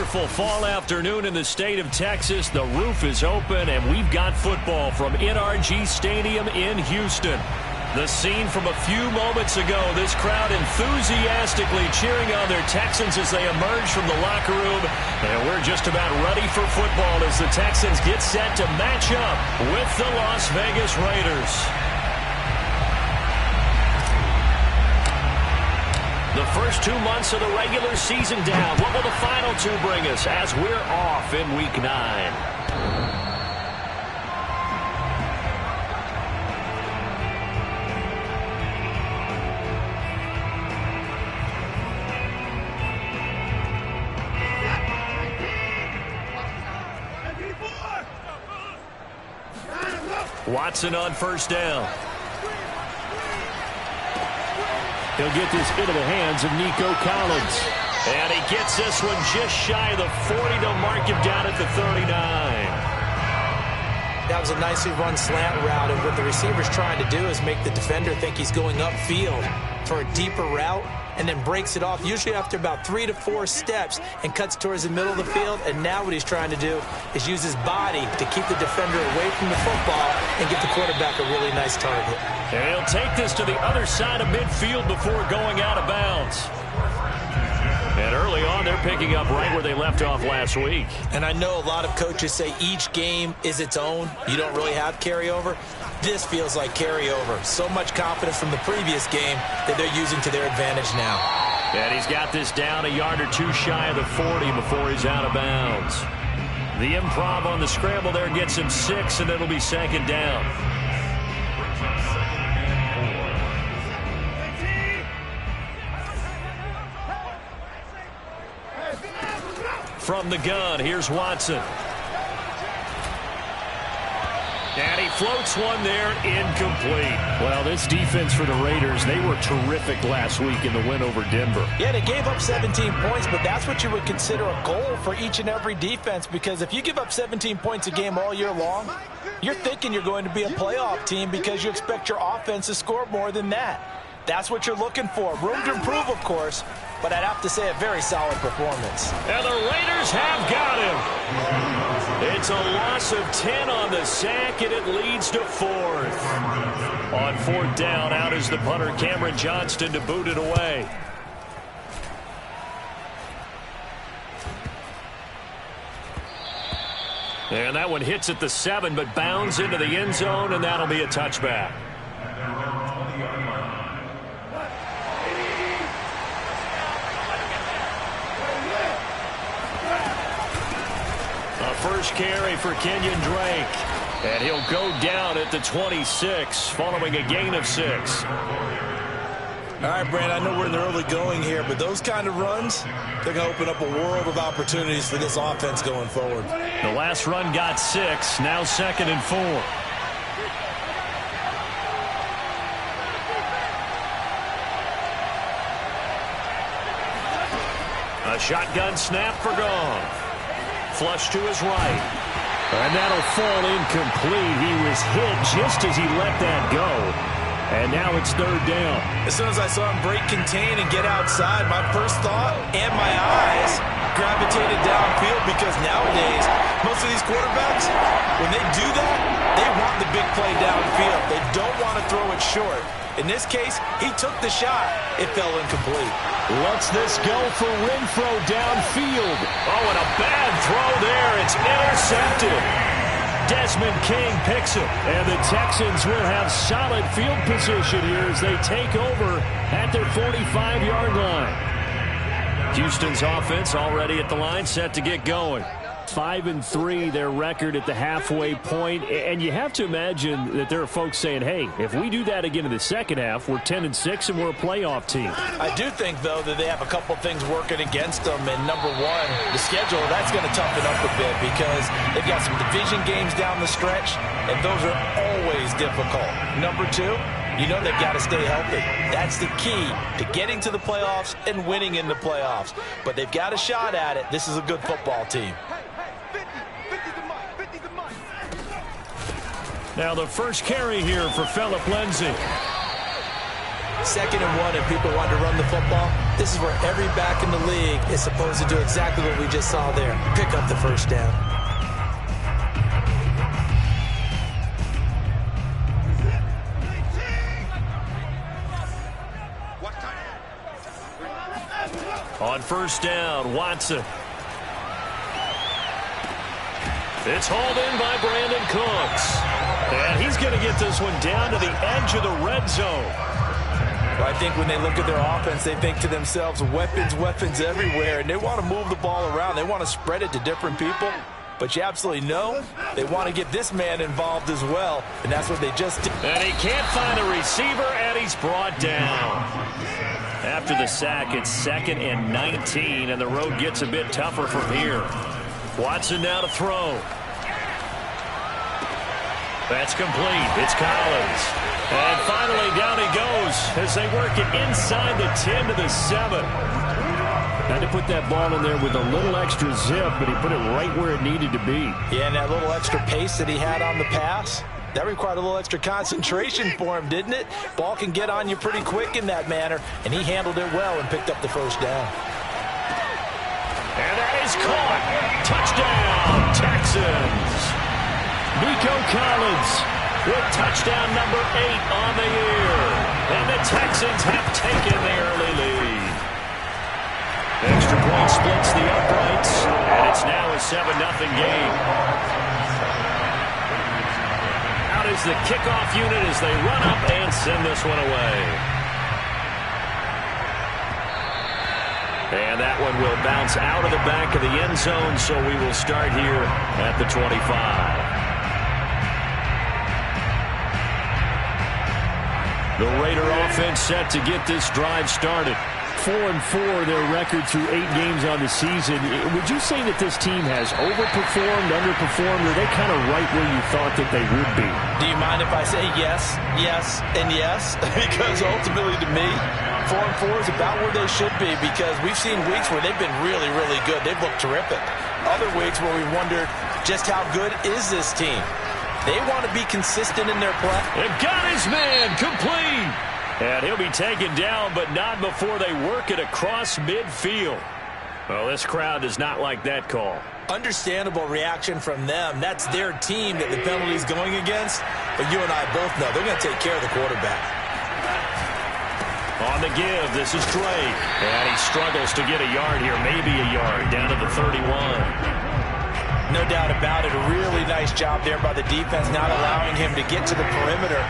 wonderful fall afternoon in the state of Texas. The roof is open, and we've got football from NRG Stadium in Houston. The scene from a few moments ago, this crowd enthusiastically cheering on their Texans as they emerge from the locker room. And we're just about ready for football as the Texans get set to match up with the Las Vegas Raiders. The first 2 months of the regular season down. What will the final two bring us as we're off in Week 9? Watson on first down. He'll get this into the hands of Nico Collins. And he gets this one just shy of the 40. They'll mark him down at the 39. That was a nicely run slant route, and what the receiver's trying to do is make the defender think he's going upfield for a deeper route, and then breaks it off, usually after about 3 to 4 steps, and cuts towards the middle of the field. And now what he's trying to do is use his body to keep the defender away from the football and give the quarterback a really nice target. And he'll take this to the other side of midfield before going out of bounds. And early on, they're picking up right where they left off last week. And I know a lot of coaches say each game is its own. You don't really have carryover. This feels like carryover. So much confidence from the previous game that they're using to their advantage now. And he's got this down a yard or two shy of the 40 before he's out of bounds. The improv on the scramble there gets him 6, and it'll be second down. From the gun, here's Watson. And he floats one there, incomplete. Well, this defense for the Raiders, they were terrific last week in the win over Denver. Yeah, they gave up 17 points, but that's what you would consider a goal for each and every defense, because if you give up 17 points a game all year long, you're thinking you're going to be a playoff team because you expect your offense to score more than that. That's what you're looking for. Room to improve, of course, but I'd have to say a very solid performance. And the Raiders have got him. It's a loss of 10 on the sack, and it leads to 4th. On 4th down, out is the punter, Cameron Johnston, to boot it away. And that one hits at the 7, but bounds into the end zone, and that'll be a touchback. First carry for Kenyon Drake. And he'll go down at the 26 following a gain of 6. All right, Brand, I know we're in the early going here, but those kind of runs, they're going to open up a world of opportunities for this offense going forward. The last run got 6, now 2nd and 4. A shotgun snap for Gong. Flush to his right. And that'll fall incomplete. He was hit just as he let that go. And now it's 3rd down. As soon as I saw him break contain and get outside, my first thought and my eyes gravitated downfield, because nowadays, most of these quarterbacks, when they do that, they want the big play downfield. They don't want to throw it short. In this case, he took the shot. It fell incomplete. Lets this go for Renfro downfield. Oh, and a bad throw there. It's intercepted. Desmond King picks it. And the Texans will have solid field position here as they take over at their 45-yard line. Houston's offense already at the line, set to get going. 5-3, their record at the halfway point, and you have to imagine that there are folks saying, hey, if we do that again in the second half, we're 10-6 and we're a playoff team. I do think, though, that they have a couple things working against them, and number one, the schedule, that's going to toughen up a bit because they've got some division games down the stretch, and those are always difficult. Number two, you know they've got to stay healthy. That's the key to getting to the playoffs and winning in the playoffs. But they've got a shot at it. This is a good football team. Now the first carry here for Phillip Lindsay. 2nd and 1 and people want to run the football, this is where every back in the league is supposed to do exactly what we just saw there. Pick up the first down. On first down, Watson. It's hauled in by Brandon Cooks. And he's going to get this one down to the edge of the red zone. Well, I think when they look at their offense, they think to themselves, weapons, weapons everywhere. And they want to move the ball around. They want to spread it to different people. But you absolutely know they want to get this man involved as well. And that's what they just did. And he can't find a receiver, and he's brought down. After the sack, it's 2nd and 19, and the road gets a bit tougher from here. Watson now to throw. That's complete. It's Collins. And finally, down he goes as they work it inside the 10 to the 7. Had to put that ball in there with a little extra zip, but he put it right where it needed to be. Yeah, and that little extra pace that he had on the pass, that required a little extra concentration for him, didn't it? Ball can get on you pretty quick in that manner, and he handled it well and picked up the first down. And that is caught. Touchdown, Texans. Nico Collins with touchdown number 8 on the year. And the Texans have taken the early lead. Extra point splits the uprights, and it's now a 7-0 game. Out is the kickoff unit as they run up and send this one away. And that one will bounce out of the back of the end zone, so we will start here at the 25. The Raider offense set to get this drive started. 4-4 their record through 8 games on the season. Would you say that this team has overperformed, underperformed, or are they kind of right where you thought that they would be? Do you mind if I say yes, yes, and yes? Because ultimately to me, 4-4 is about where they should be, because we've seen weeks where they've been really, really good. They've looked terrific. Other weeks where we wondered just how good is this team. They want to be consistent in their play. They've got his man complete. And he'll be taken down, but not before they work it across midfield. Well, this crowd does not like that call. Understandable reaction from them. That's their team that the penalty's going against. But you and I both know they're going to take care of the quarterback. On the give, this is Drake. And he struggles to get a yard here, maybe a yard, down to the 31. No doubt about it. A really nice job there by the defense, not allowing him to get to the perimeter.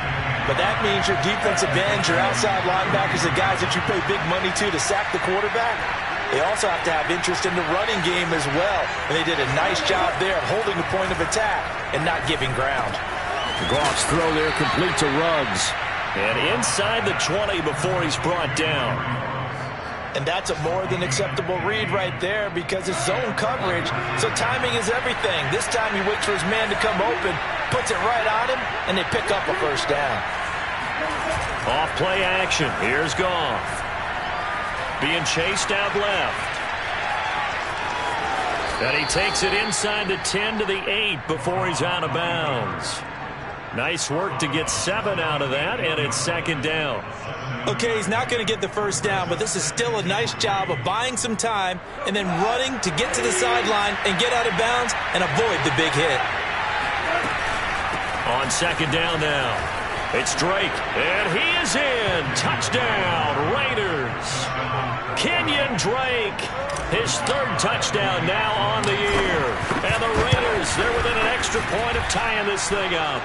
But that means your defensive ends, your outside linebackers, the guys that you pay big money to sack the quarterback, they also have to have interest in the running game as well. And they did a nice job there of holding the point of attack and not giving ground. Goff's throw there complete to Ruggs. And inside the 20 before he's brought down. And that's a more than acceptable read right there, because it's zone coverage, so timing is everything. This time he waits for his man to come open, puts it right on him, and they pick up a first down. Off play action. Here's Goff. Being chased out left. And he takes it inside the 10 to the 8 before he's out of bounds. Nice work to get 7 out of that, and it's 2nd down. Okay, he's not going to get the first down, but this is still a nice job of buying some time and then running to get to the sideline and get out of bounds and avoid the big hit. On 2nd down now, it's Drake, and he is in. Touchdown, Raiders. Kenyon Drake, his 3rd touchdown now on the year. And the Raiders, they're within an extra point of tying this thing up.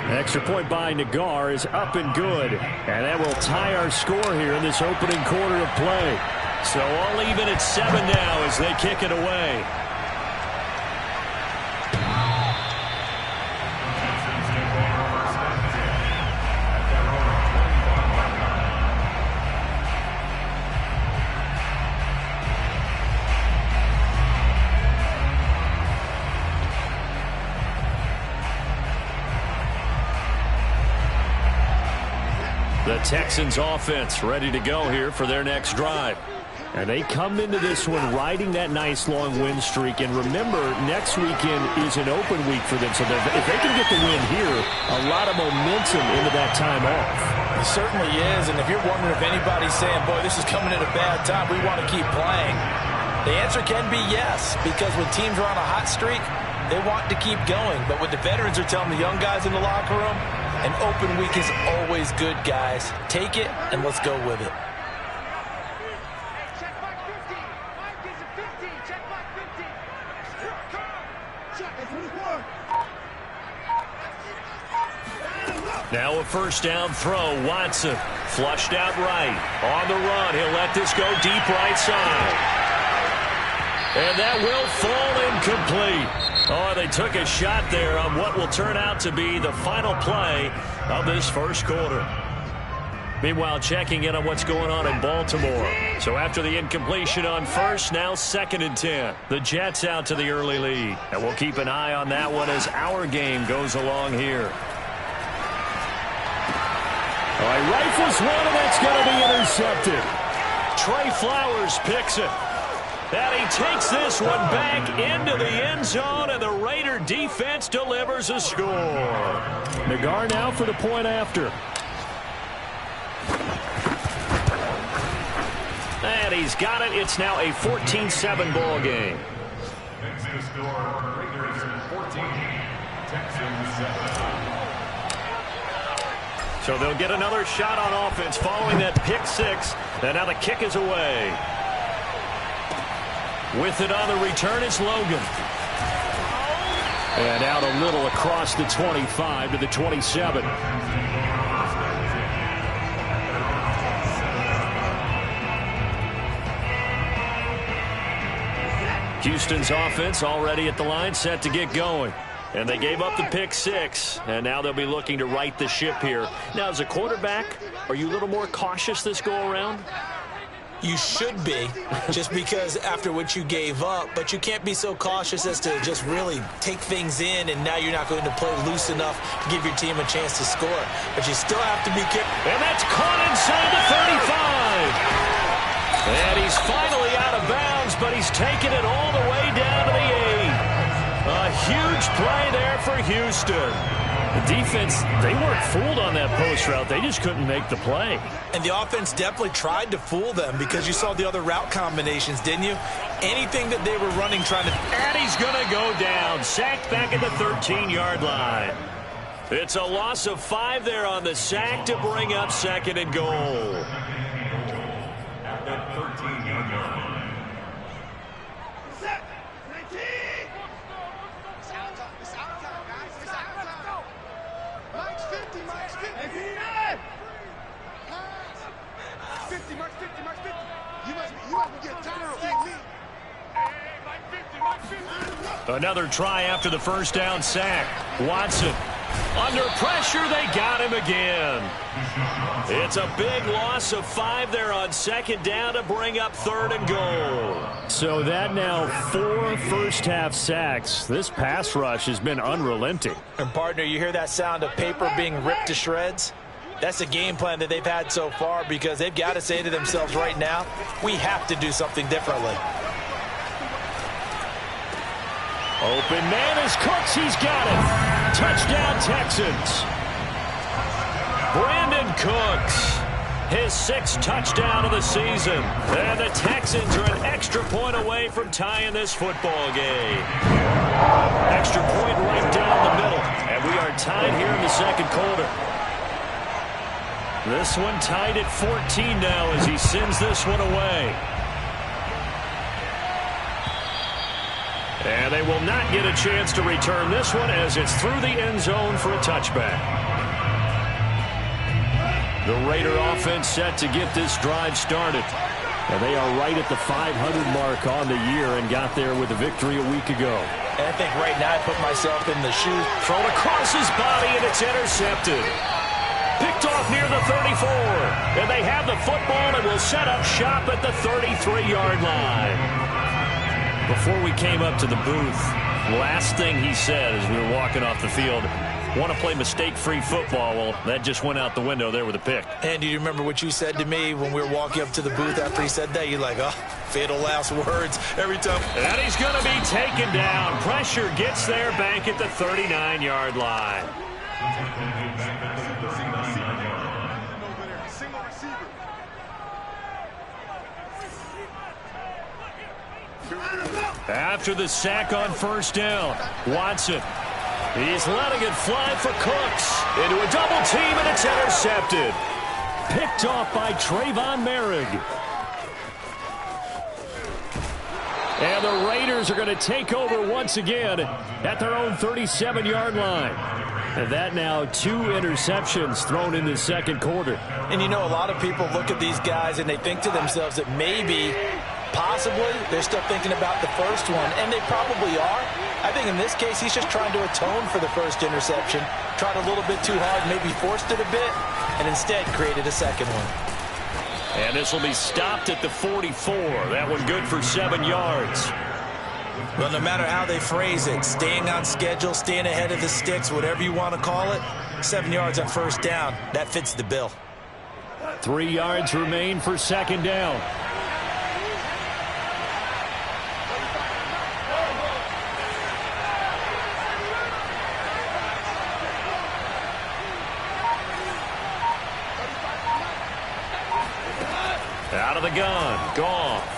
Extra point by Nagar is up and good. And that will tie our score here in this opening quarter of play. So all even at 7 now as they kick it away. The Texans offense ready to go here for their next drive. And they come into this one riding that nice long win streak. And remember, next weekend is an open week for them. So if they can get the win here, a lot of momentum into that time off. It certainly is. And if you're wondering if anybody's saying, boy, this is coming at a bad time, we want to keep playing, the answer can be yes. Because when teams are on a hot streak, they want to keep going. But what the veterans are telling the young guys in the locker room, an open week is always good, guys. Take it and let's go with it. Now a first down throw. Watson flushed out right. On the run. He'll let this go deep right side. And that will fall incomplete. Oh, they took a shot there on what will turn out to be the final play of this first quarter. Meanwhile, checking in on what's going on in Baltimore. So after the incompletion on first, now 2nd and 10. The Jets out to the early lead. And we'll keep an eye on that one as our game goes along here. All right, rifles one, and that's going to be intercepted. Trey Flowers picks it. And he takes this one back into the end zone, and the Raider defense delivers a score. Nagar now for the point after. And he's got it. It's now a 14-7 ball game. Next to score, Raiders 14, Texans 7. So they'll get another shot on offense following that pick six. And now the kick is away. With it on the return, it's Logan. And out a little across the 25 to the 27. Houston's offense already at the line, set to get going. And they gave up the pick six, and now they'll be looking to right the ship here. Now, as a quarterback, are you a little more cautious this go-around? You should be, just because after what you gave up, but you can't be so cautious as to just really take things in, and now you're not going to play loose enough to give your team a chance to score. But you still have to be careful. And that's caught inside the 35. And he's finally out of bounds, but he's taken it all the way down to the 8. A huge play there for Houston. The defense, they weren't fooled on that post route. They just couldn't make the play. And the offense definitely tried to fool them because you saw the other route combinations, didn't you? Anything that they were running, trying to... And he's going to go down. Sacked back at the 13-yard line. It's a loss of 5 there on the sack to bring up 2nd and goal. At that 13-yard line. Another try after the first down sack. Watson under pressure. They got him again. It's a big loss of 5 there on 2nd down to bring up 3rd and goal. So that now 4 first-half sacks. This pass rush has been unrelenting. And, partner, you hear that sound of paper being ripped to shreds? That's the game plan that they've had so far because they've got to say to themselves right now, we have to do something differently. Open man is Cooks. He's got it. Touchdown, Texans. Brandon Cooks, his 6th touchdown of the season. And the Texans are an extra point away from tying this football game. Extra point right down the middle. And we are tied here in the 2nd quarter. This one tied at 14 now as he sends this one away. And they will not get a chance to return this one as it's through the end zone for a touchback. The Raider offense set to get this drive started. And they are right at the 500 mark on the year and got there with a victory a week ago. And I think right now I put myself in the shoes. Thrown across his body and it's intercepted. Picked off near the 34. And they have the football and will set up shop at the 33-yard line. Before we came up to the booth, last thing he said as we were walking off the field want to play mistake-free football. Well, that just went out the window there with a pick. And do you remember what you said to me when we were walking up to the booth after he said that? You're like, oh, fatal last words every time. And he's going to be taken down. Pressure gets there back at the 39-yard line. After the sack on first down, Watson. He's letting it fly for Cooks. Into a double team, and it's intercepted. Picked off by Trayvon Merrick. And the Raiders are going to take over once again at their own 37-yard line. And that now 2 interceptions thrown in the second quarter. And you know, a lot of people look at these guys and they think to themselves that maybe, possibly, they're still thinking about the first one. And they probably are. I think in this case, he's just trying to atone for the first interception. Tried a little bit too hard, maybe forced it a bit, and instead created a second one. And this will be stopped at the 44. That one good for 7 yards. Well, no matter how they phrase it, staying on schedule, staying ahead of the sticks, whatever you want to call it, 7 yards on first down, that fits the bill. 3 yards remain for second down. Out of the gun, Goff.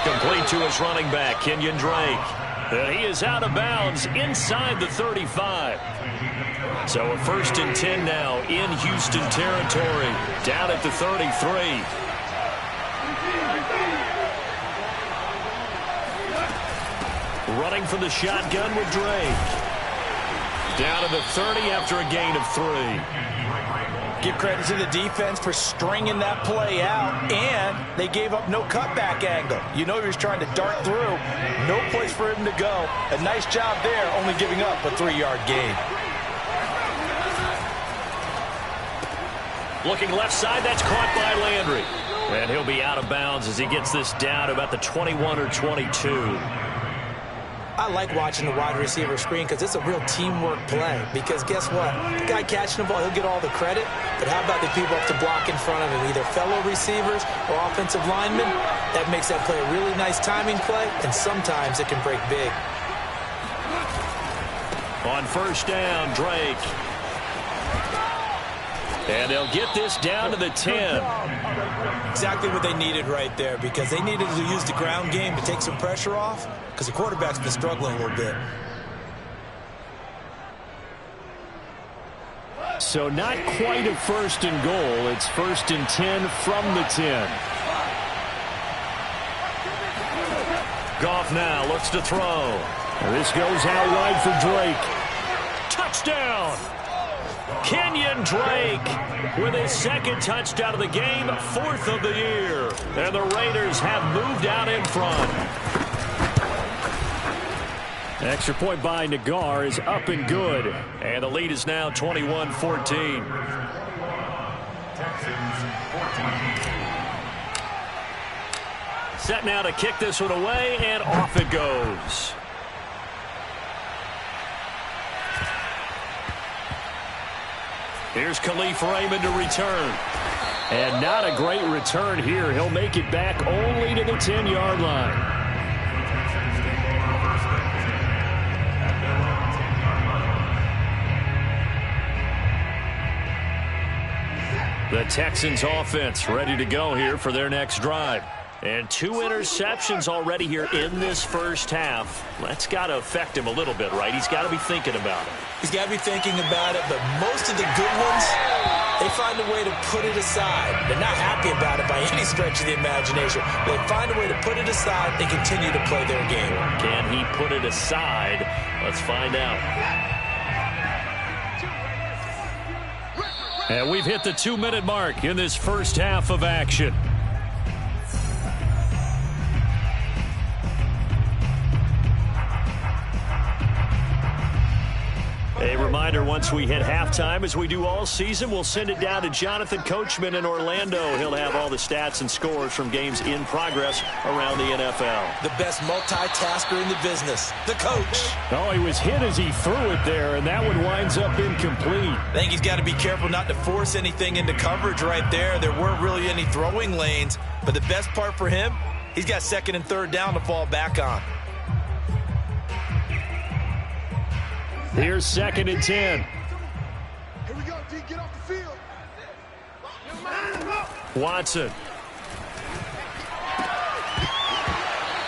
Complete to his running back, Kenyon Drake. And he is out of bounds inside the 35. So a 1st and 10 now in Houston territory, down at the 33. Running for the shotgun with Drake. Down to the 30 after a gain of 3. Give credit to the defense for stringing that play out, and they gave up no cutback angle. You know he was trying to dart through. No place for him to go. A nice job there, only giving up a 3-yard gain. Looking left side, that's caught by Landry. And he'll be out of bounds as he gets this down to about the 21 or 22. I like watching the wide receiver screen because it's a real teamwork play. Because guess what? The guy catching the ball, he'll get all the credit. But how about the people up to block in front of him, either fellow receivers or offensive linemen? That makes that play a really nice timing play, and sometimes it can break big. On first down, Drake. And they'll get this down to the 10. Exactly what they needed right there, because they needed to use the ground game to take some pressure off, because the quarterback's been struggling a little bit. So not quite a 1st and goal. It's 1st and 10 from the 10. Goff now looks to throw. And this goes out wide for Drake. Touchdown! Kenyon Drake with his 2nd touchdown of the game, 4th of the year. And the Raiders have moved out in front. Extra point by Nagar is up and good. And the lead is now 21-14. Texans 14. Set now to kick this one away, and off it goes. Here's Khalif Raymond to return. And not a great return here. He'll make it back only to the 10-yard line. The Texans offense ready to go here for their next drive. And 2 interceptions already here in this first half. That's got to affect him a little bit, right? He's got to be thinking about it. He's got to be thinking about it, but most of the good ones, they find a way to put it aside. They're not happy about it by any stretch of the imagination. They find a way to put it aside and continue to play their game. Can he put it aside? Let's find out. And we've hit the 2-minute mark in this first half of action. A reminder once once we hit halftime, as we do all season, we'll send it down to Jonathan Coachman in Orlando. He'll have all the stats and scores from games in progress around the NFL. The best multitasker in the business, the coach. Oh, he was hit as he threw it there, and that one winds up incomplete. I think he's got to be careful not to force anything into coverage right there. There weren't really any throwing lanes, but the best part for him, he's got second and third down to fall back on. Here's second and 10. Here we go, D. Get off the field. Watson.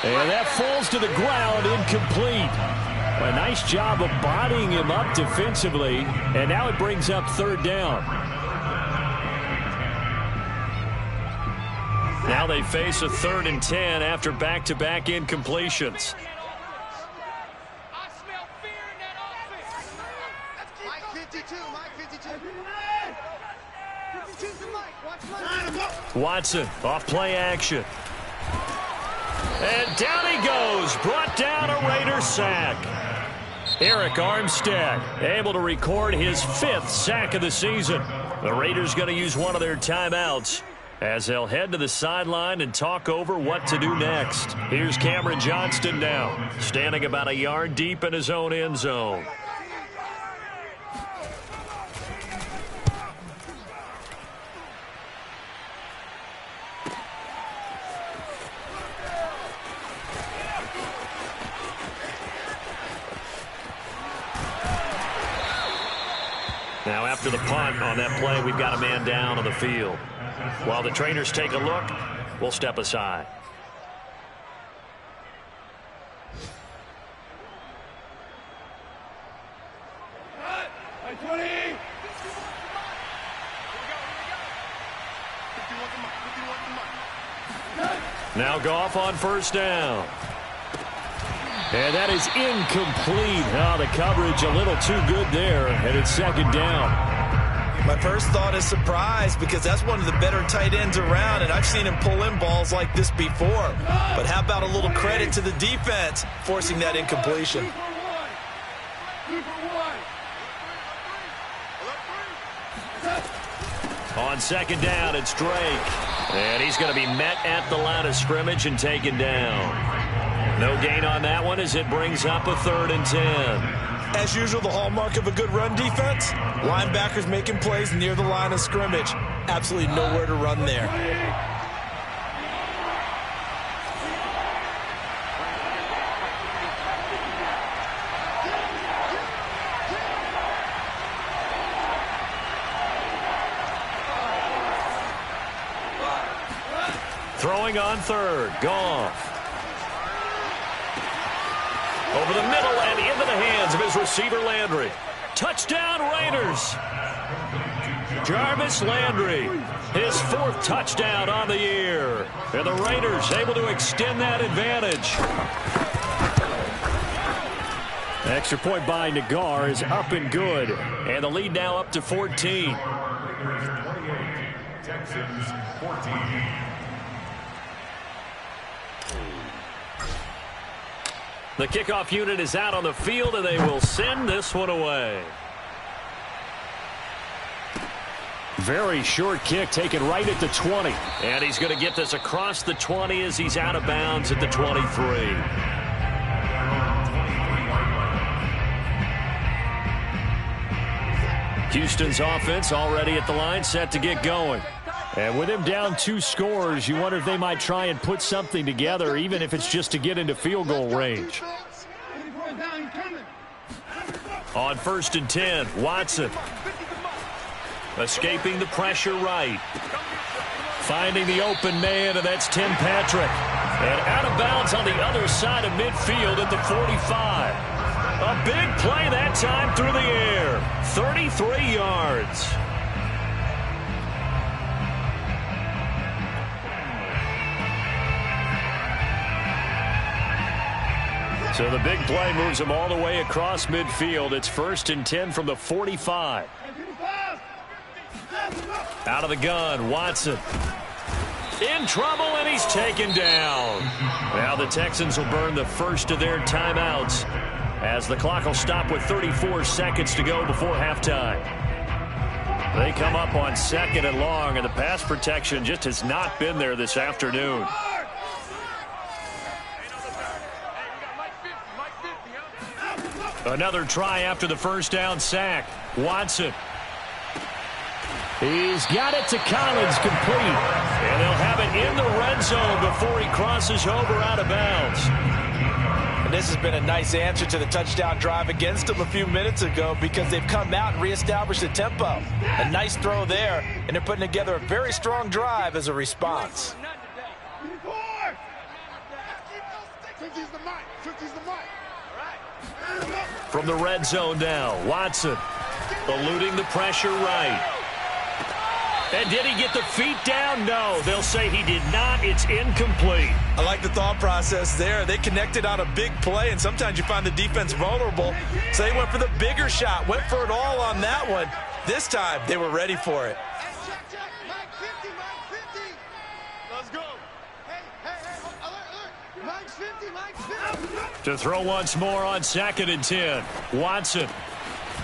And that falls to the ground, incomplete. A nice job of bodying him up defensively, and now it brings up third down. Now they face a 3rd and 10 after back-to-back incompletions. Watson off play action. And down he goes. Brought down a Raiders sack. Eric Armstead able to record his 5th sack of the season. The Raiders going to use one of their timeouts as they'll head to the sideline and talk over what to do next. Here's Cameron Johnston now, standing about a yard deep in his own end zone. Now after the punt on that play, we've got a man down on the field. While the trainers take a look, we'll step aside. Now Goff on first down. And that is incomplete. Oh, the coverage a little too good there, and it's second down. My first thought is surprise, because that's one of the better tight ends around, and I've seen him pull in balls like this before. But how about a little credit to the defense forcing that incompletion? On second down, it's Drake. And he's going to be met at the line of scrimmage and taken down. No gain on that one as it brings up a 3rd and 10. As usual, the hallmark of a good run defense, linebackers making plays near the line of scrimmage. Absolutely nowhere to run there. Throwing on third, Goff. Over the middle and into the hands of his receiver, Landry. Touchdown, Raiders. Jarvis Landry, his 4th touchdown on the year. And the Raiders able to extend that advantage. Extra point by Nagar is up and good. And the lead now up to 14. Texans 14. The kickoff unit is out on the field, and they will send this one away. Very short kick taken right at the 20. And he's going to get this across the 20 as he's out of bounds at the 23. Houston's offense already at the line, set to get going. And with him down 2 scores, you wonder if they might try and put something together, even if it's just to get into field goal range. On 1st and 10, Watson. Escaping the pressure right. Finding the open man, and that's Tim Patrick. And out of bounds on the other side of midfield at the 45. A big play that time through the air. 33 yards. So the big play moves him all the way across midfield. It's 1st and 10 from the 45. Out of the gun, Watson. In trouble, and he's taken down. Now the Texans will burn the first of their timeouts as the clock will stop with 34 seconds to go before halftime. They come up on 2nd and long, and the pass protection just has not been there this afternoon. Another try after the first down sack. Watson. He's got it to Collins, complete. And they'll have it in the red zone before he crosses over out of bounds. And this has been a nice answer to the touchdown drive against them a few minutes ago because they've come out and reestablished the tempo. A nice throw there, and they're putting together a very strong drive as a response. From the red zone now, Watson eluding the pressure right. And did he get the feet down? No, they'll say he did not. It's incomplete. I like the thought process there. They connected on a big play, and sometimes you find the defense vulnerable. So they went for the bigger shot, went for it all on that one. This time, they were ready for it. Mike 50, Mike 50. Let's go. Hey, alert. Mike's 50, Mike's 50. To throw once more on 2nd and 10. Watson.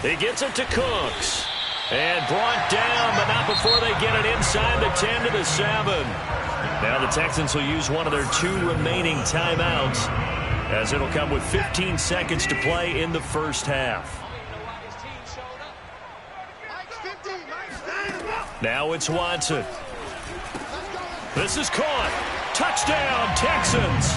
He gets it to Cooks. And brought down, but not before they get it inside the 10 to the 7. Now the Texans will use one of their 2 remaining timeouts, as it'll come with 15 seconds to play in the first half. Now it's Watson. This is caught. Touchdown, Texans.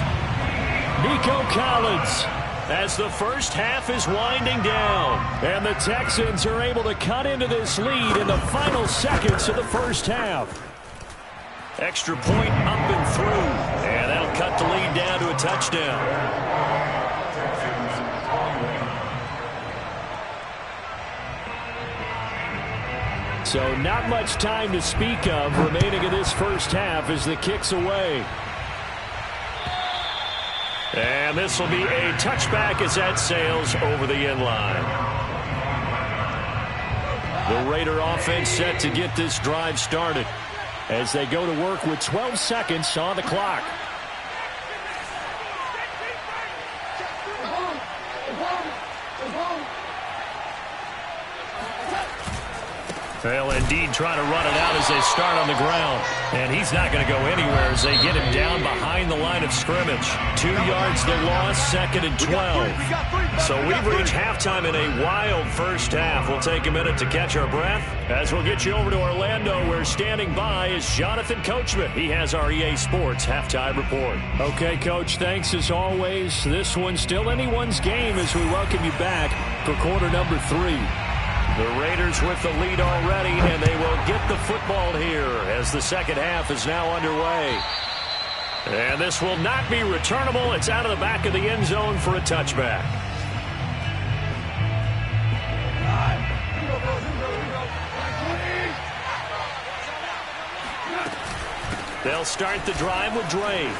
Nico Collins, as the first half is winding down. And the Texans are able to cut into this lead in the final seconds of the first half. Extra point up and through. And that'll cut the lead down to a touchdown. So not much time to speak of remaining in this first half as the kick's away. And this will be a touchback as that sails over the end line. The Raider offense set to get this drive started as they go to work with 12 seconds on the clock. They'll indeed try to run it out as they start on the ground. And he's not going to go anywhere as they get him down behind the line of scrimmage. 2 yards the loss, 2nd and 12. So we've reached halftime in a wild first half. We'll take a minute to catch our breath as we'll get you over to Orlando, where standing by is Jonathan Coachman. He has our EA Sports halftime report. Okay, Coach, thanks as always. This one's still anyone's game as we welcome you back for quarter number 3. The Raiders with the lead already, and they will get the football here as the second half is now underway. And this will not be returnable. It's out of the back of the end zone for a touchback. They'll start the drive with Drake.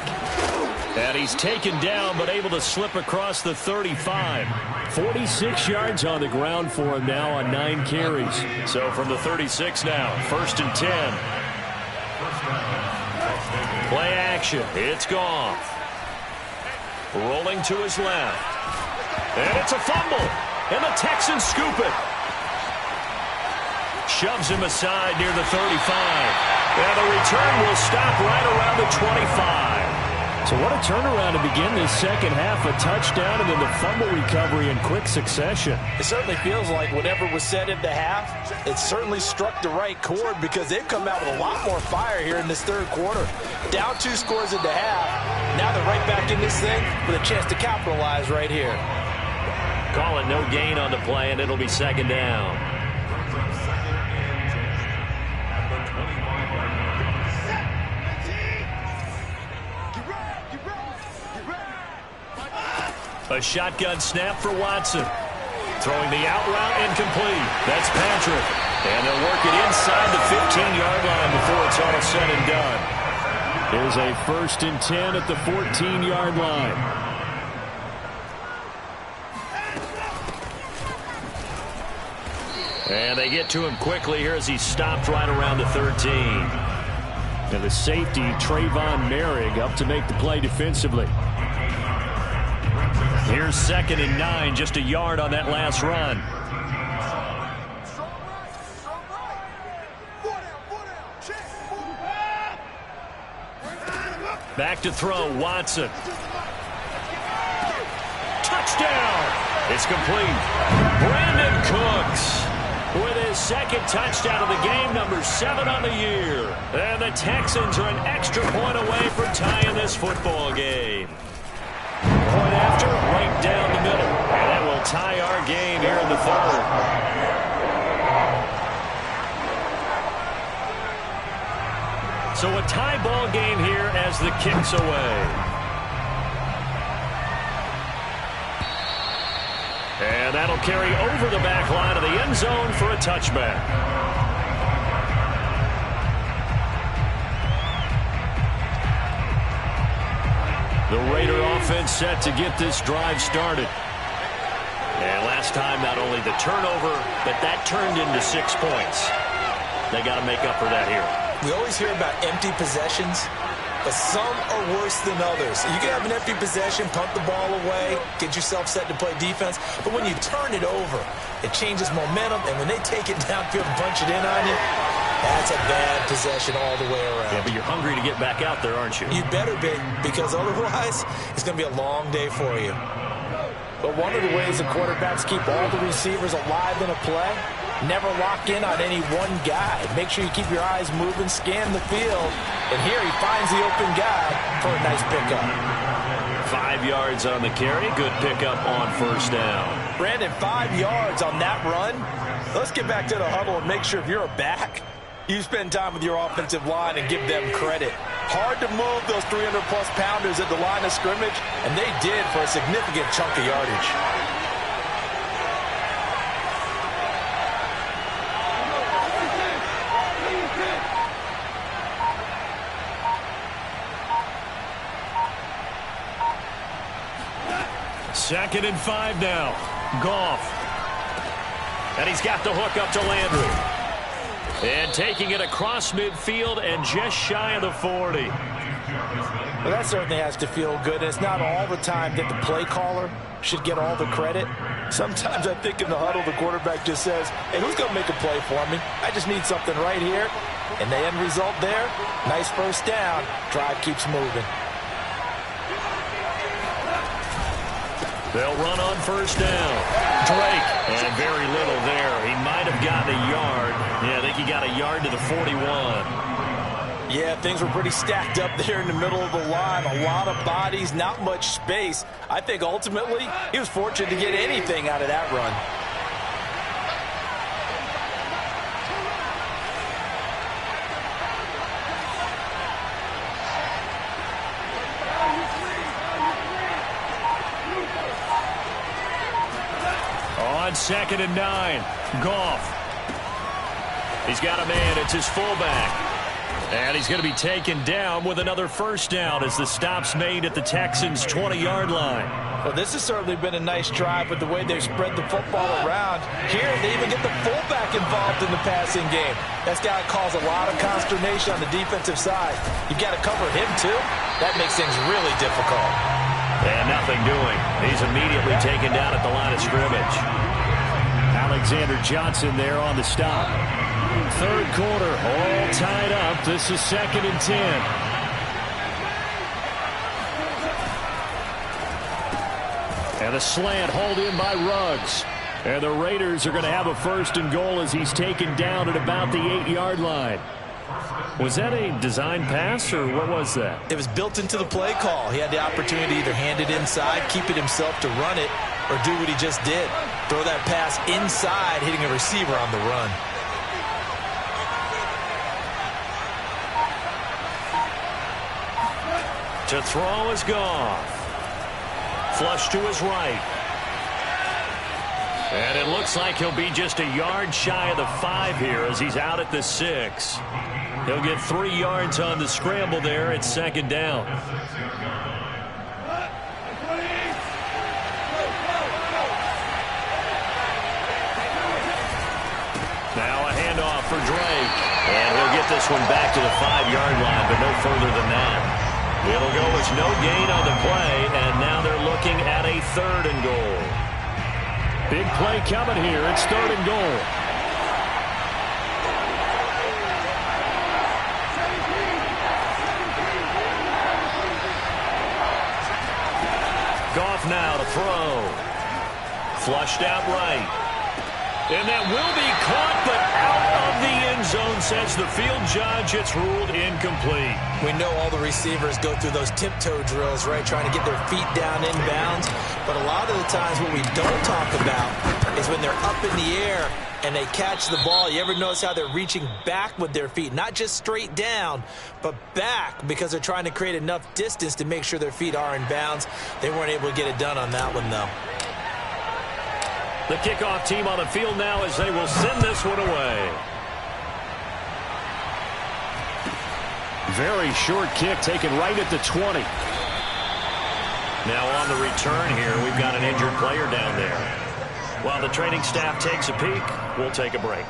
And he's taken down, but able to slip across the 35. 46 yards on the ground for him now on 9 carries. So from the 36 now, 1st and 10. Play action. It's Goff. Rolling to his left. And it's a fumble. And the Texans scoop it. Shoves him aside near the 35. And the return will stop right around the 25. So what a turnaround to begin this second half. A touchdown and then the fumble recovery in quick succession. It certainly feels like whatever was said at the half, it certainly struck the right chord because they've come out with a lot more fire here in this third quarter. Down 2 scores at the half. Now they're right back in this thing with a chance to capitalize right here. Call it no gain on the play, and it'll be 2nd down. A shotgun snap for Watson. Throwing the out route incomplete. That's Patrick. And they'll work it inside the 15-yard line before it's all said and done. Here's a 1st and 10 at the 14-yard line. And they get to him quickly here as he stopped right around the 13. And the safety, Trayvon Merrick, up to make the play defensively. Here's 2nd and 9, just a yard on that last run. Back to throw, Watson. Touchdown! It's complete. Brandon Cooks with his 2nd touchdown of the game, number 7 on the year. And the Texans are an extra point away from tying this football game. Point after, right down the middle. And that will tie our game here in the 3rd. So a tie ball game here as the kick's away. And that'll carry over the back line of the end zone for a touchback. The Raider offense set to get this drive started. And last time, not only the turnover, but that turned into 6 points. They got to make up for that here. We always hear about empty possessions, but some are worse than others. You can have an empty possession, punt the ball away, get yourself set to play defense, but when you turn it over, it changes momentum, and when they take it downfield and punch it in on you, that's a bad possession all the way around. Yeah, but you're hungry to get back out there, aren't you? You better be, because otherwise, it's going to be a long day for you. But one of the ways the quarterbacks keep all the receivers alive in a play, never lock in on any one guy. Make sure you keep your eyes moving, scan the field. And here he finds the open guy for a nice pickup. 5 yards on the carry. Good pickup on 1st down. Brandon, 5 yards on that run. Let's get back to the huddle and make sure if you're a back, you spend time with your offensive line and give them credit. Hard to move those 300-plus pounders at the line of scrimmage, and they did for a significant chunk of yardage. Second and 5 now. Goff. And he's got the hook up to Landry. And taking it across midfield and just shy of the 40. Well, that certainly has to feel good. And it's not all the time that the play caller should get all the credit. Sometimes I think in the huddle, the quarterback just says, hey, who's going to make a play for me? I just need something right here. And the end result there, nice 1st down. Drive keeps moving. They'll run on 1st down. Drake, and very little there. He might have gotten a yard. Yeah, I think he got a yard to the 41. Yeah, things were pretty stacked up there in the middle of the line. A lot of bodies, not much space. I think ultimately he was fortunate to get anything out of that run. On 2nd and 9, Goff. He's got a man. It's his fullback. And he's going to be taken down with another 1st down as the stop's made at the Texans' 20-yard line. Well, this has certainly been a nice drive with the way they've spread the football around. Here, they even get the fullback involved in the passing game. That's got to cause a lot of consternation on the defensive side. You've got to cover him, too. That makes things really difficult. And nothing doing. He's immediately taken down at the line of scrimmage. Alexander Johnson there on the stop. 3rd quarter, all tied up. This is 2nd and 10. And a slant hauled in by Ruggs. And the Raiders are going to have a 1st and goal as he's taken down at about the 8-yard line. Was that a design pass, or what was that? It was built into the play call. He had the opportunity to either hand it inside, keep it himself to run it, or do what he just did. Throw that pass inside, hitting a receiver on the run. To throw is Goff. Flush to his right. And it looks like he'll be just a yard shy of the 5 here as he's out at the 6. He'll get 3 yards on the scramble there at 2nd down. Now a handoff for Drake. And he'll get this one back to the 5-yard line, but no further than that. It'll go as no gain on the play, and now they're looking at a 3rd and goal. Big play coming here. It's 3rd and goal. Goff now to throw. Flushed out right. And that will be caught, but out of the end zone, says the field judge. It's ruled incomplete. We know all the receivers go through those tiptoe drills, right, trying to get their feet down inbounds. But a lot of the times what we don't talk about is when they're up in the air and they catch the ball. You ever notice how they're reaching back with their feet? Not just straight down, but back, because they're trying to create enough distance to make sure their feet are in bounds. They weren't able to get it done on that one, though. The kickoff team on the field now as they will send this one away. Very short kick taken right at the 20. Now on the return here, we've got an injured player down there. While the training staff takes a peek, we'll take a break.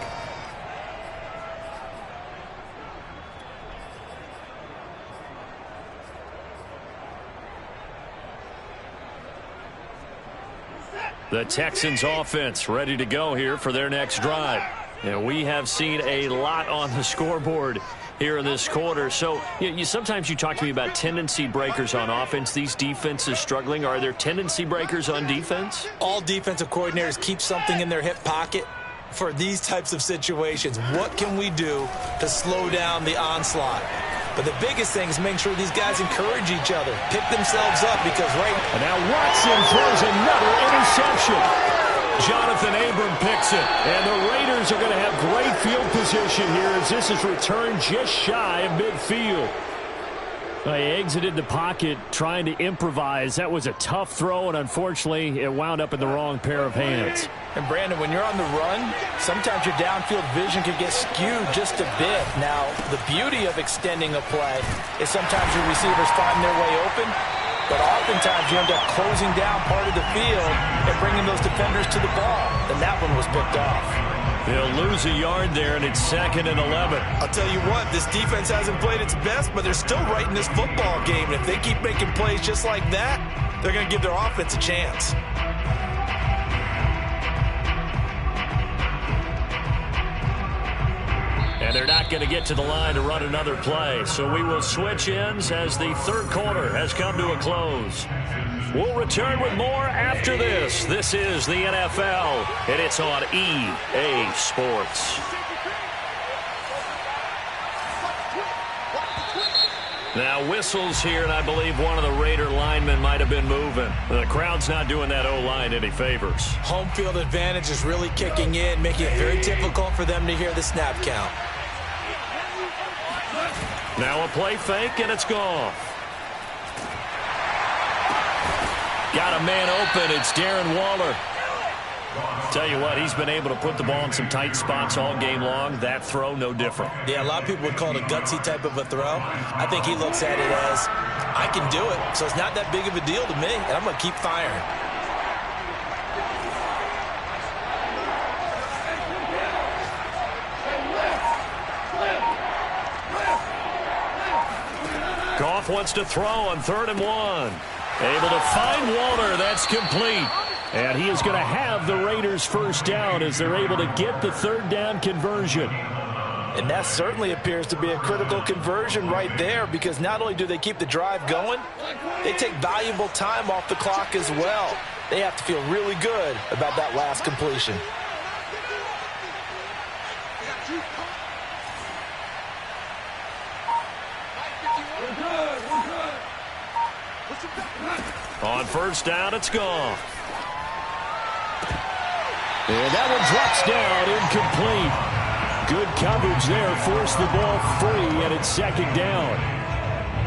The Texans offense ready to go here for their next drive. And we have seen a lot on the scoreboard here in this quarter. So sometimes you talk to me about tendency breakers on offense. These defenses struggling. Are there tendency breakers on defense? All defensive coordinators keep something in their hip pocket for these types of situations. What can we do to slow down the onslaught? But the biggest thing is making sure these guys encourage each other, pick themselves up, because And now Watson throws another interception. Jonathan Abram picks it, and the Raiders are going to have great field position here as this is returned just shy of midfield. He exited the pocket trying to improvise. That was a tough throw, and unfortunately, it wound up in the wrong pair of hands. And Brandon, when you're on the run, sometimes your downfield vision can get skewed just a bit. Now, the beauty of extending a play is sometimes your receivers find their way open, but oftentimes you end up closing down part of the field and bringing those defenders to the ball. And that one was picked off. They'll lose a yard there, and it's 2nd and 11. I'll tell you what, this defense hasn't played its best, but they're still right in this football game. And if they keep making plays just like that, they're going to give their offense a chance. And they're not going to get to the line to run another play. So we will switch ends as the 3rd quarter has come to a close. We'll return with more after this. This is the NFL, and it's on EA Sports. Now whistles here, and I believe one of the Raider linemen might have been moving. The crowd's not doing that O-line any favors. Home field advantage is really kicking in, making it very difficult for them to hear the snap count. Now a play fake, and it's gone. Got a man open. It's Darren Waller. Tell you what, he's been able to put the ball in some tight spots all game long. That throw, no different. Yeah, a lot of people would call it a gutsy type of a throw. I think he looks at it as, I can do it, so it's not that big of a deal to me, and I'm going to keep firing. Goff wants to throw on 3rd and 1. Able to find Waller. That's complete. And he is going to have the Raiders first down as they're able to get the 3rd down conversion. And that certainly appears to be a critical conversion right there, because not only do they keep the drive going, they take valuable time off the clock as well. They have to feel really good about that last completion. On 1st down, it's gone. And that one drops down, incomplete. Good coverage there, forced the ball free, and it's 2nd down.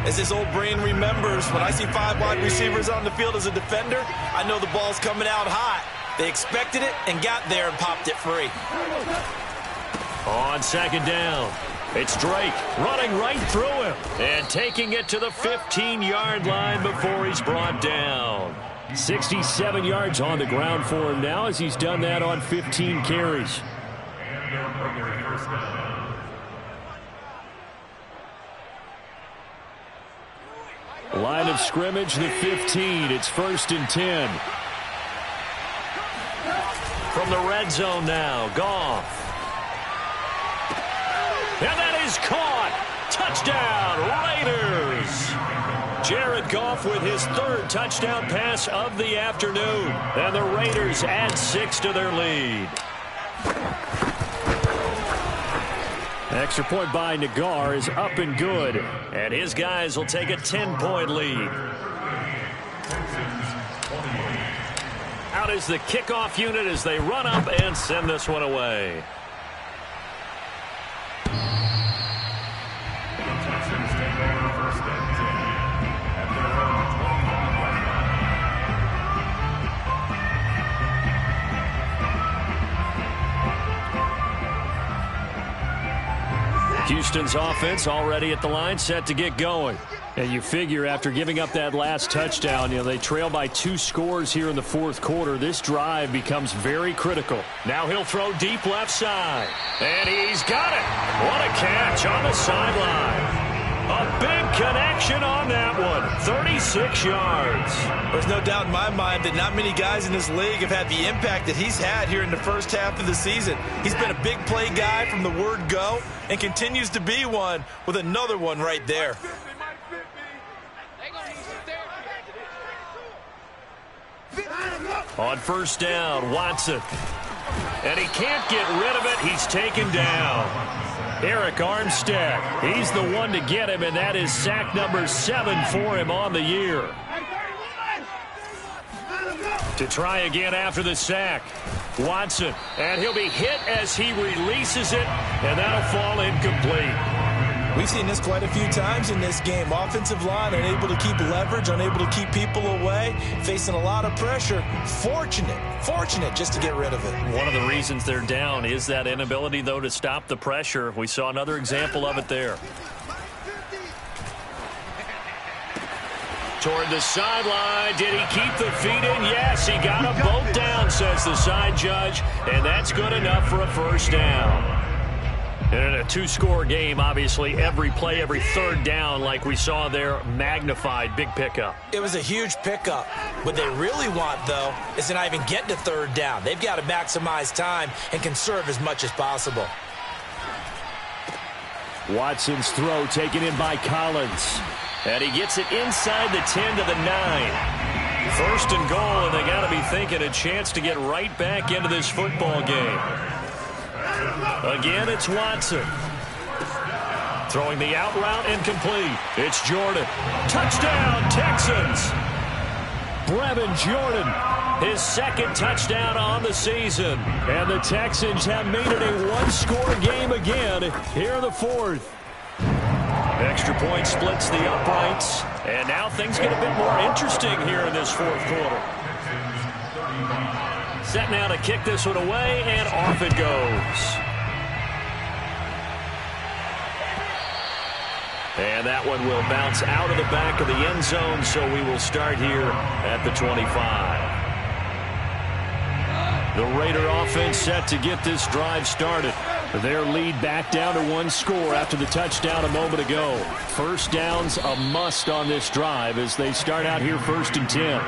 As his old brain remembers, when I see 5 wide receivers on the field as a defender, I know the ball's coming out hot. They expected it and got there and popped it free. On 2nd down, it's Drake running right through him and taking it to the 15-yard line before he's brought down. 67 yards on the ground for him now as he's done that on 15 carries. Line of scrimmage, the 15. It's 1st and 10. from the red zone now. Goff. And that is caught. Touchdown, Raiders. Jared Goff with his 3rd touchdown pass of the afternoon. And the Raiders add 6 to their lead. Extra point by Nagar is up and good. And his guys will take a 10-point lead. Out is the kickoff unit as they run up and send this one away. Houston's offense already at the line, set to get going. And you figure after giving up that last touchdown, they trail by 2 scores here in the 4th quarter. This drive becomes very critical. Now he'll throw deep left side. And he's got it. What a catch on the sideline. A big connection on that one. 36 yards. There's no doubt in my mind that not many guys in this league have had the impact that he's had here in the first half of the season. He's been a big play guy from the word go and continues to be one with another one right there. On first down, Watson. And he can't get rid of it. He's taken down. Eric Armstead, he's the one to get him, and that is sack number 7 for him on the year. To try again after the sack, Watson, and he'll be hit as he releases it, and that'll fall incomplete. We've seen this quite a few times in this game. Offensive line unable to keep leverage, unable to keep people away, facing a lot of pressure. Fortunate just to get rid of it. One of the reasons they're down is that inability, though, to stop the pressure. We saw another example of it there. Toward the sideline. Did he keep the feet in? Yes, he got them both down, says the side judge, and that's good enough for a first down. And in a 2-score game, obviously, every play, every 3rd down, like we saw there, magnified, big pickup. It was a huge pickup. What they really want, though, is to not even get to 3rd down. They've got to maximize time and conserve as much as possible. Watson's throw taken in by Collins. And he gets it inside the 10 to the 9. 1st and goal, and they got to be thinking a chance to get right back into this football game. Again, it's Watson. Throwing the out route incomplete. It's Jordan. Touchdown, Texans. Brevin Jordan, his 2nd touchdown on the season. And the Texans have made it a 1-score game again here in the 4th. Extra point splits the uprights. And now things get a bit more interesting here in this 4th quarter. Set now to kick this one away, and off it goes. And that one will bounce out of the back of the end zone, so we will start here at the 25. The Raider offense set to get this drive started. Their lead back down to 1 score after the touchdown a moment ago. First down's a must on this drive as they start out here 1st and 10.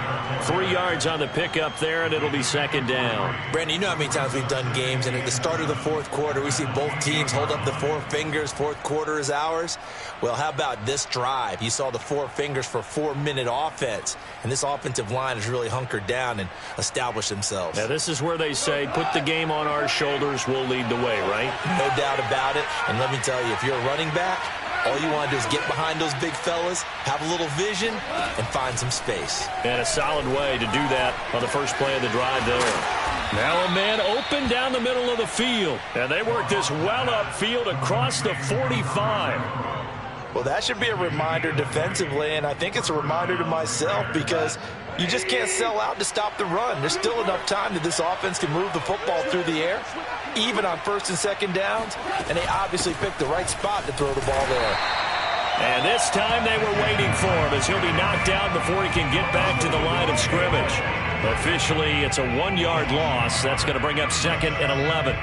3 yards on the pickup there, and it'll be 2nd down. Brandon, you know how many times we've done games, and at the start of the 4th quarter, we see both teams hold up the 4 fingers, 4th quarter is ours. Well, how about this drive? You saw the 4 fingers for 4-minute offense, and this offensive line has really hunkered down and established themselves. Now, this is where they say, put the game on our shoulders, we'll lead the way, right? No doubt about it. And let me tell you, if you're a running back, all you want to do is get behind those big fellas, have a little vision, and find some space. And a solid way to do that on the first play of the drive there. Now a man open down the middle of the field. And they work this well upfield across the 45. Well, that should be a reminder defensively, and I think it's a reminder to myself because you just can't sell out to stop the run. There's still enough time that this offense can move the football through the air, even on 1st and 2nd downs, and they obviously picked the right spot to throw the ball there. And this time they were waiting for him as he'll be knocked down before he can get back to the line of scrimmage. Officially, it's a 1-yard loss. That's going to bring up 2nd and 11.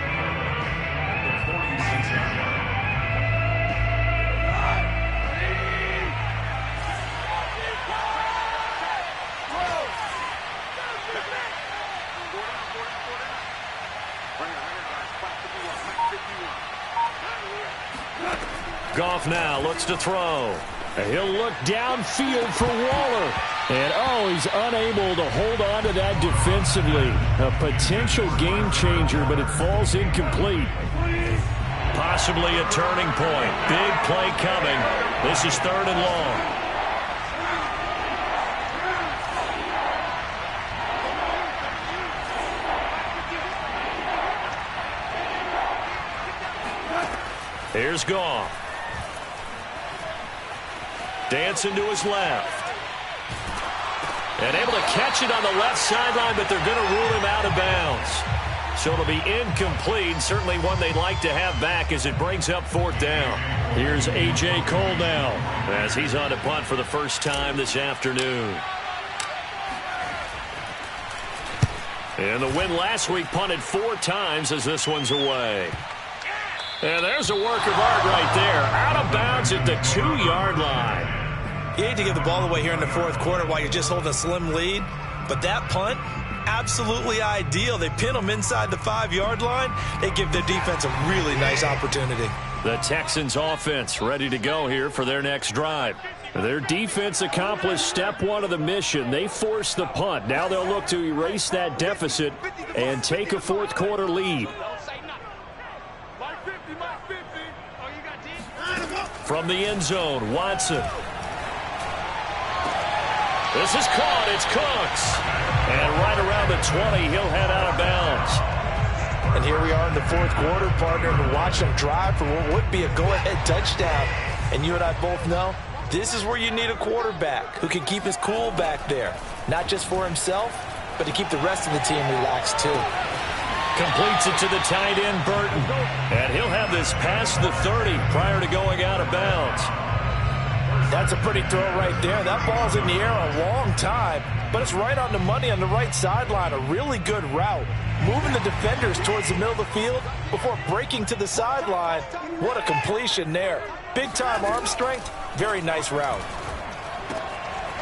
Goff now looks to throw. He'll look downfield for Waller. And, he's unable to hold on to that defensively. A potential game changer, but it falls incomplete. Possibly a turning point. Big play coming. This is 3rd and long. Here's Goff. Dancing to his left. And able to catch it on the left sideline, but they're going to rule him out of bounds. So it'll be incomplete. Certainly one they'd like to have back as it brings up 4th down. Here's A.J. Cole now as he's on to punt for the first time this afternoon. And the win last week punted 4 times as this one's away. And there's a work of art right there. Out of bounds at the 2-yard line. You hate to give the ball away here in the 4th quarter while you're just holding a slim lead. But that punt, absolutely ideal. They pin them inside the 5-yard line. They give their defense a really nice opportunity. The Texans offense ready to go here for their next drive. Their defense accomplished step 1 of the mission. They forced the punt. Now they'll look to erase that deficit and take a 4th quarter lead. From the end zone, Watson. This is caught. It's Cooks. And right around the 20, he'll head out of bounds. And here we are in the 4th quarter, partner, to watch them drive for what would be a go-ahead touchdown. And you and I both know this is where you need a quarterback who can keep his cool back there. Not just for himself, but to keep the rest of the team relaxed too. Completes it to the tight end, Burton. And he'll have this past the 30 prior to going out of bounds. That's a pretty throw right there. That ball's in the air a long time, but it's right on the money on the right sideline. A really good route. Moving the defenders towards the middle of the field before breaking to the sideline. What a completion there. Big-time arm strength. Very nice route.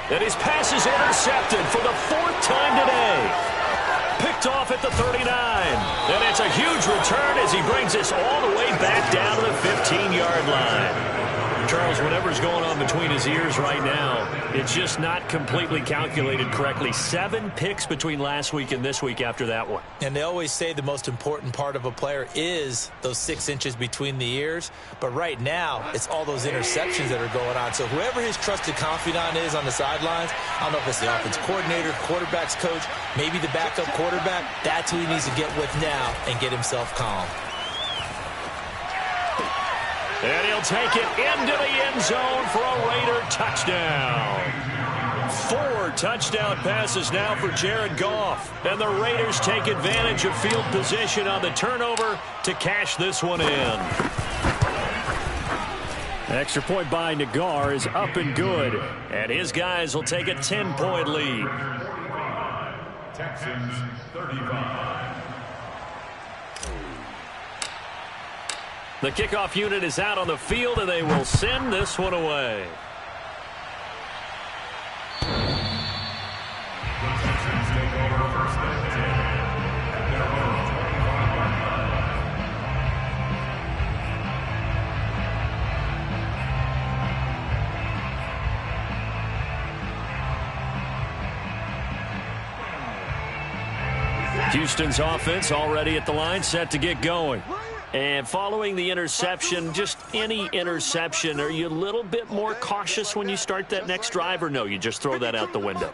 And his pass is intercepted for the 4th time today. Picked off at the 39. And it's a huge return as he brings us all the way back down to the 15-yard line. Charles, whatever's going on between his ears right now, it's just not completely calculated correctly. 7 picks between last week and this week after that one. And they always say the most important part of a player is those 6 inches between the ears. But right now, it's all those interceptions that are going on. So whoever his trusted confidant is on the sidelines, I don't know if it's the offense coordinator, quarterback's coach, maybe the backup quarterback, that's who he needs to get with now and get himself calm. And he'll take it into the end zone for a Raider touchdown. 4 touchdown passes now for Jared Goff. And the Raiders take advantage of field position on the turnover to cash this one in. Extra point by Nagar is up and good. And his guys will take a 10-point lead. Texans 35. The kickoff unit is out on the field, and they will send this one away. The Texans take over 1st and 10 at their own 25-yard line. Houston's offense already at the line, set to get going. And following the interception, just any interception, are you a little bit more cautious when you start that next drive, or no, you just throw that out the window?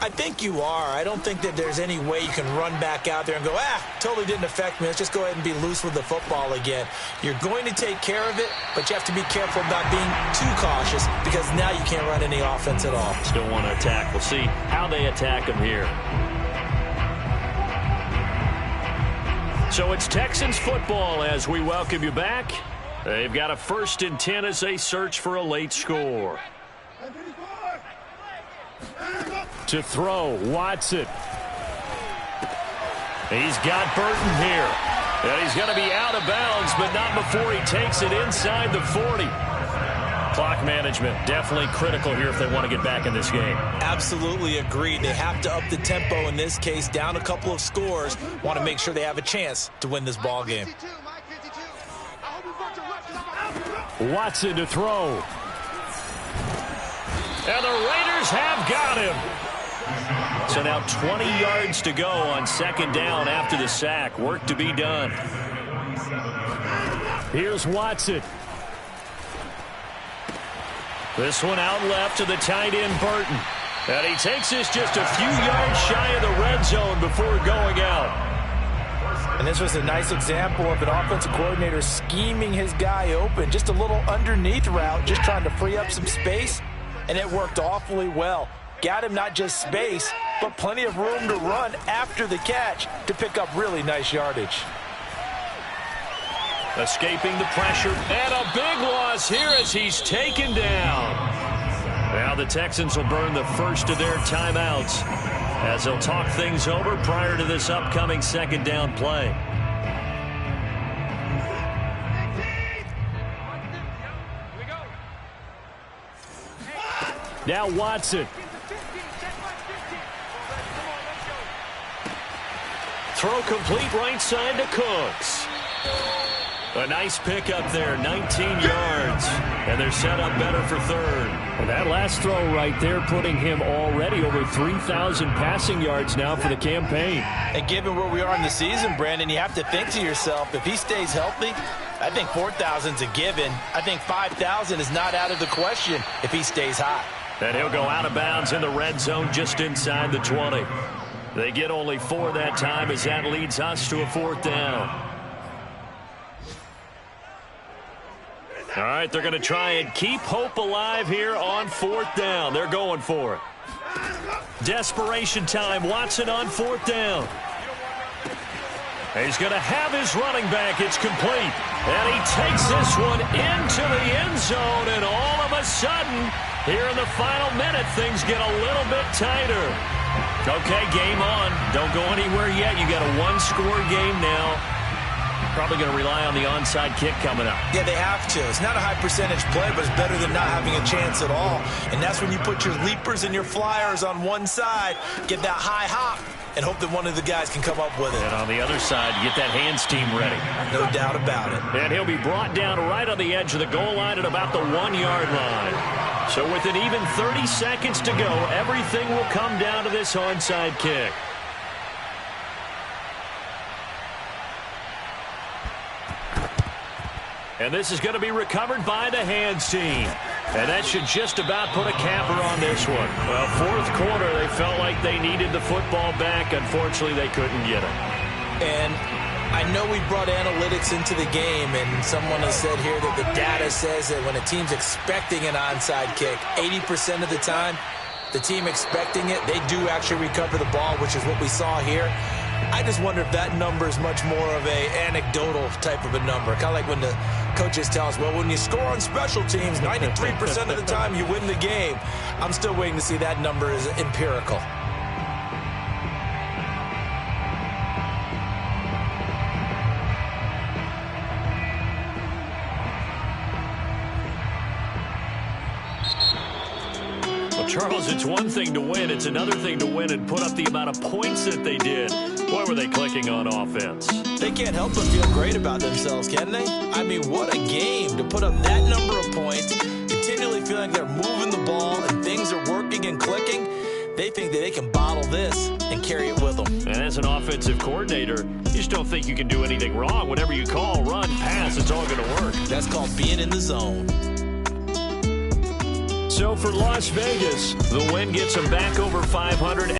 I think you are. I don't think that there's any way you can run back out there and go, totally didn't affect me. Let's just go ahead and be loose with the football again. You're going to take care of it, but you have to be careful about being too cautious because now you can't run any offense at all. Still want to attack. We'll see how they attack them here. So it's Texans football as we welcome you back. They've got a 1st and 10 as they search for a late score. To throw, Watson. He's got Burton here. And he's going to be out of bounds, but not before he takes it inside the 40. Clock management definitely critical here if they want to get back in this game. Absolutely agreed. They have to up the tempo in this case, down a couple of scores. Want to make sure they have a chance to win this ball game. Watson to throw. And the Raiders have got him. So now 20 yards to go on second down after the sack. Work to be done. Here's Watson. This one out left to the tight end, Burton. And he takes this just a few yards shy of the red zone before going out. And this was a nice example of an offensive coordinator scheming his guy open. Just a little underneath route, just trying to free up some space. And it worked awfully well. Got him not just space, but plenty of room to run after the catch to pick up really nice yardage. Escaping the pressure, and a big loss here as he's taken down. Now the Texans will burn the first of their timeouts as they'll talk things over prior to this upcoming second down play. Now Watson. Throw complete right side to Cooks. A nice pickup there, 19 yards. And they're set up better for third. And that last throw right there putting him already over 3,000 passing yards now for the campaign. And given where we are in the season, Brandon, you have to think to yourself, if he stays healthy, I think 4,000's a given. I think 5,000 is not out of the question if he stays hot. And he'll go out of bounds in the red zone just inside the 20. They get only 4 that time as that leads us to a fourth down. All right, they're going to try and keep hope alive here on fourth down. They're going for it. Desperation time. Watson on fourth down. He's going to have his running back. It's complete. And he takes this one into the end zone. And all of a sudden, here in the final minute, things get a little bit tighter. Okay, game on. Don't go anywhere yet. You got a one-score game now. Probably going to rely on the onside kick coming up. Yeah, they have to. It's not a high percentage play, but it's better than not having a chance at all. And that's when you put your leapers and your flyers on one side, get that high hop, and hope that one of the guys can come up with it. And on the other side, get that hands team ready. No doubt about it. And he'll be brought down right on the edge of the goal line at about the 1-yard line. So with an even 30 seconds to go, everything will come down to this onside kick. And this is going to be recovered by the hands team. And that should just about put a capper on this one. Well, fourth quarter, they felt like they needed the football back. Unfortunately, they couldn't get it. And I know we brought analytics into the game, and someone has said here that the data says that when a team's expecting an onside kick, 80% of the time, the team expecting it, they do actually recover the ball, which is what we saw here. I just wonder if that number is much more of a anecdotal type of a number. Kind of like when the coaches tell us, well, when you score on special teams, 93% of the time you win the game. I'm still waiting to see that number is empirical. Charles, it's one thing to win. It's another thing to win and put up the amount of points that they did. Boy, were they clicking on offense. They can't help but feel great about themselves, can they? I mean, what a game to put up that number of points, continually feeling like they're moving the ball and things are working and clicking. They think that they can bottle this and carry it with them. And as an offensive coordinator, you just don't think you can do anything wrong. Whatever you call, run, pass, it's all going to work. That's called being in the zone. So for Las Vegas, the win gets them back over 500.